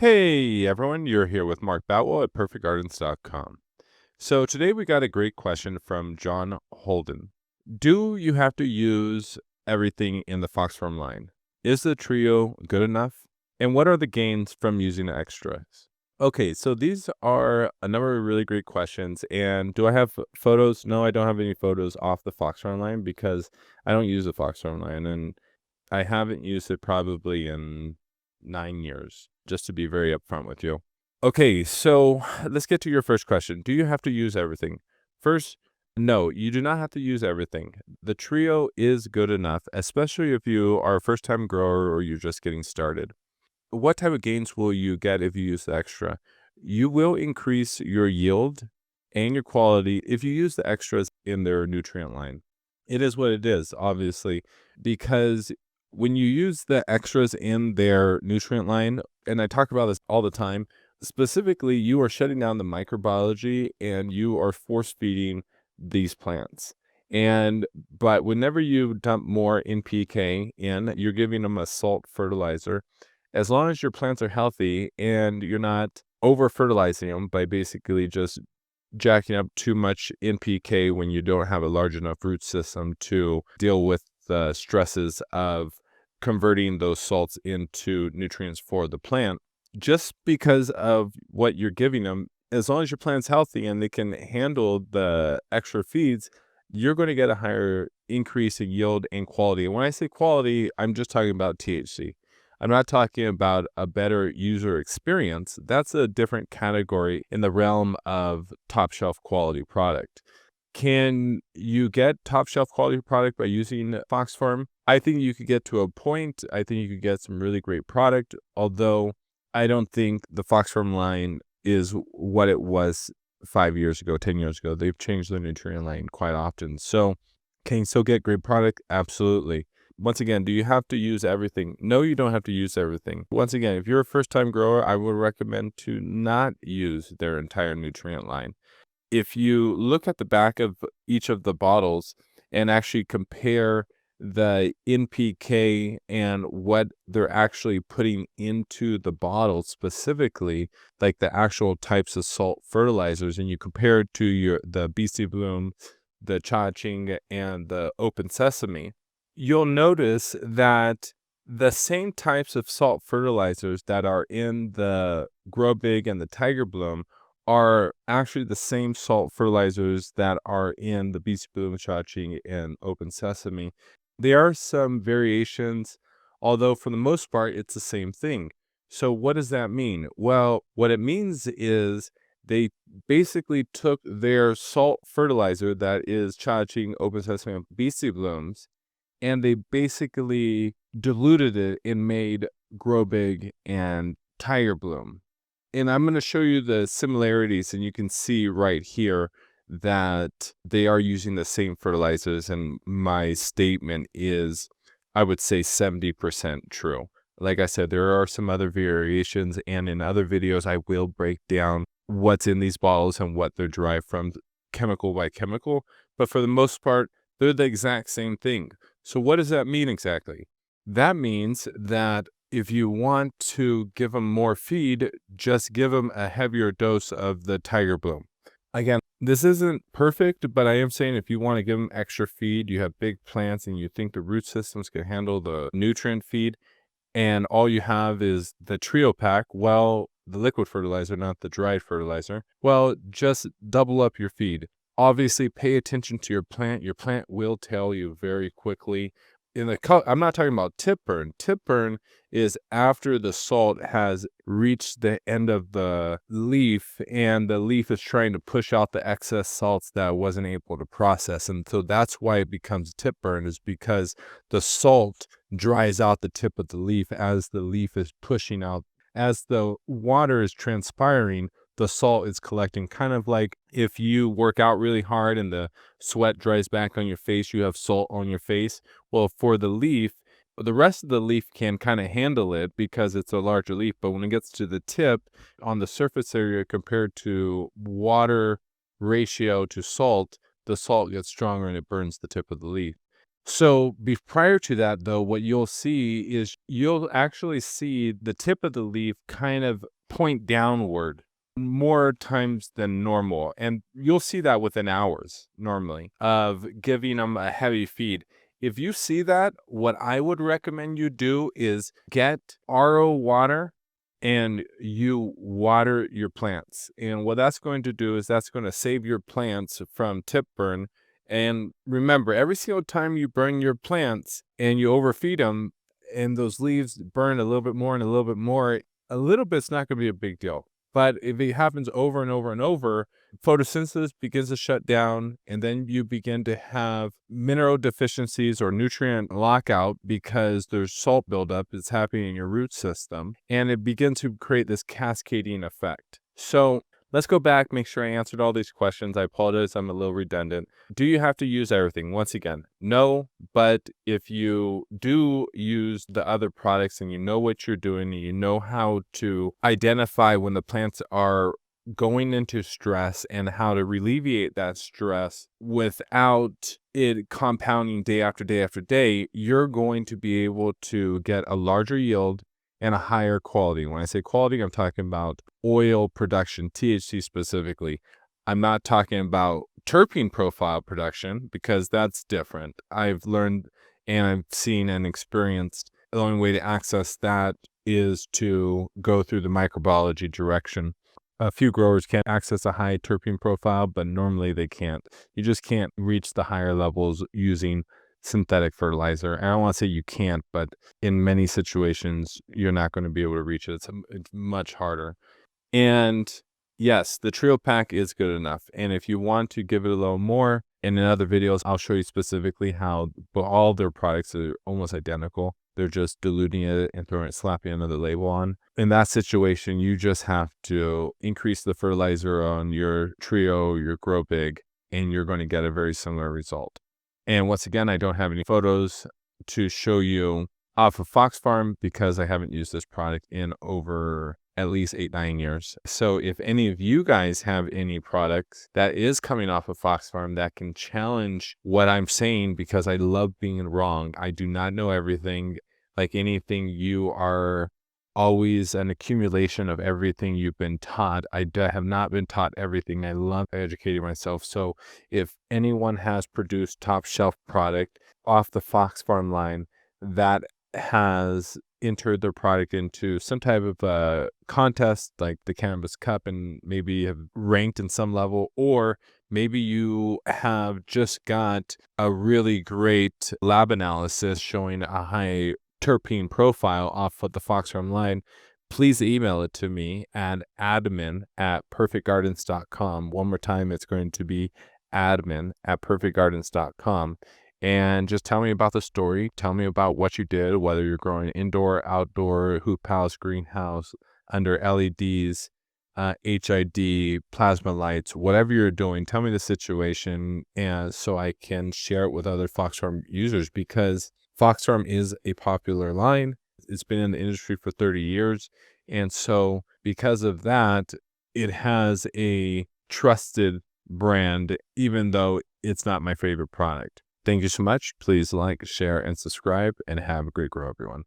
Hey everyone, you're here with Mark Batwell at perfectgardens.com. So today we got a great question from John Holden. Do you have to use everything in the FoxFarm line? Is the trio good enough? And what are the gains from using the extras? Okay, so these are a number of really great questions. And do I have photos? No, I don't have any photos off the FoxFarm line because I don't use the FoxFarm line. And I haven't used it probably in 9 years, just to be very upfront with you. Okay, so let's get to your first question. Do you have to use everything? First, no, you do not have to use everything. The trio is good enough, especially if you are a first time grower or you're just getting started. What type of gains will you get if you use the extra? You will increase your yield and your quality if you use the extras in their nutrient line. It is what it is, obviously, because when you use the extras in their nutrient line, and I talk about this all the time, specifically, you are shutting down the microbiology and you are force feeding these plants. But whenever you dump more NPK in, you're giving them a salt fertilizer. As long as your plants are healthy and you're not over fertilizing them by basically just jacking up too much NPK when you don't have a large enough root system to deal with the stresses of converting those salts into nutrients for the plant. Just because of what you're giving them, as long as your plant's healthy and they can handle the extra feeds, you're going to get a higher increase in yield and quality. And when I say quality, I'm just talking about THC. I'm not talking about a better user experience. That's a different category in the realm of top shelf quality product. Can you get top shelf quality product by using FoxFarm? I think you could get to a point. I think you could get some really great product, although I don't think the FoxFarm line is what it was 5 years ago, 10 years ago. They've changed their nutrient line quite often. So can you still get great product? Absolutely. Once again, do you have to use everything? No, you don't have to use everything. Once again, if you're a first-time grower, I would recommend to not use their entire nutrient line. If you look at the back of each of the bottles and actually compare the NPK and what they're actually putting into the bottle specifically, like the actual types of salt fertilizers, and you compare it to the BC Bloom, the Cha Ching, and the Open Sesame, you'll notice that the same types of salt fertilizers that are in the Grow Big and the Tiger Bloom are actually the same salt fertilizers that are in the BC Bloom, Cha Ching, and Open Sesame. There are some variations, although for the most part, it's the same thing. So what does that mean? Well, what it means is they basically took their salt fertilizer that is Cha Ching, Open Sesame, and BC Blooms, and they basically diluted it and made Grow Big and Tiger Bloom. And I'm going to show you the similarities, and you can see right here that they are using the same fertilizers, and my statement is, I would say 70% true. Like I said, there are some other variations, and in other videos, I will break down what's in these bottles and what they're derived from chemical by chemical. But for the most part, they're the exact same thing. So what does that mean exactly? That means that if you want to give them more feed, just give them a heavier dose of the Tiger Bloom. Again, this isn't perfect, but I am saying if you want to give them extra feed, you have big plants and you think the root systems can handle the nutrient feed, and all you have is the trio pack, well, the liquid fertilizer, not the dried fertilizer, well, just double up your feed. Obviously, pay attention to your plant. Your plant will tell you very quickly. I'm not talking about tip burn. Tip burn is after the salt has reached the end of the leaf and the leaf is trying to push out the excess salts that it wasn't able to process. And so that's why it becomes tip burn, is because the salt dries out the tip of the leaf as the leaf is pushing out. As the water is transpiring, the salt is collecting, kind of like if you work out really hard and the sweat dries back on your face, you have salt on your face. Well, for the leaf, the rest of the leaf can kind of handle it because it's a larger leaf, but when it gets to the tip, on the surface area compared to water ratio to salt, the salt gets stronger and it burns the tip of the leaf. So prior to that, though, what you'll see is you'll actually see the tip of the leaf kind of point downward more times than normal. And you'll see that within hours normally of giving them a heavy feed. If you see that, what I would recommend you do is get RO water and you water your plants. And what that's going to do is that's going to save your plants from tip burn. And remember, every single time you burn your plants and you overfeed them and those leaves burn a little bit more and a little bit more, a little bit's not going to be a big deal. But if it happens over and over and over, photosynthesis begins to shut down, and then you begin to have mineral deficiencies or nutrient lockout because there's salt buildup that's happening in your root system, and it begins to create this cascading effect. So let's go back, make sure I answered all these questions. I apologize, I'm a little redundant. Do you have to use everything? Once again, no, but if you do use the other products and you know what you're doing and you know how to identify when the plants are going into stress and how to alleviate that stress without it compounding day after day after day, you're going to be able to get a larger yield and a higher quality. When I say quality, I'm talking about oil production, THC specifically. I'm not talking about terpene profile production because that's different. I've learned and I've seen and experienced the only way to access that is to go through the microbiology direction. A few growers can access a high terpene profile, but normally they can't. You just can't reach the higher levels using synthetic fertilizer. And I don't want to say you can't, but in many situations, you're not going to be able to reach it. It's much harder. And yes, the trio pack is good enough. And if you want to give it a little more, in other videos, I'll show you specifically how all their products are almost identical. They're just diluting it and slapping another label on. In that situation, you just have to increase the fertilizer on your trio, your grow big, and you're going to get a very similar result. And once again, I don't have any photos to show you off of FoxFarm because I haven't used this product in over at least 8-9 years. So if any of you guys have any products that is coming off of FoxFarm that can challenge what I'm saying, because I love being wrong. I do not know everything. Like anything, you are always an accumulation of everything you've been taught. I have not been taught everything. I love educating myself. So if anyone has produced top shelf product off the FoxFarm line that has entered their product into some type of a contest like the Cannabis Cup and maybe have ranked in some level, or maybe you have just got a really great lab analysis showing a high terpene profile off of the FoxFarm line, please email it to me at admin@perfectgardens.com. One more time, it's going to be admin@perfectgardens.com. And just tell me about the story. Tell me about what you did, whether you're growing indoor, outdoor, hoop house, greenhouse, under LEDs, HID, plasma lights, whatever you're doing. Tell me the situation, and so I can share it with other FoxFarm users, because FoxFarm is a popular line. It's been in the industry for 30 years. And so because of that, it has a trusted brand, even though it's not my favorite product. Thank you so much. Please like, share, and subscribe, and have a great grow, everyone.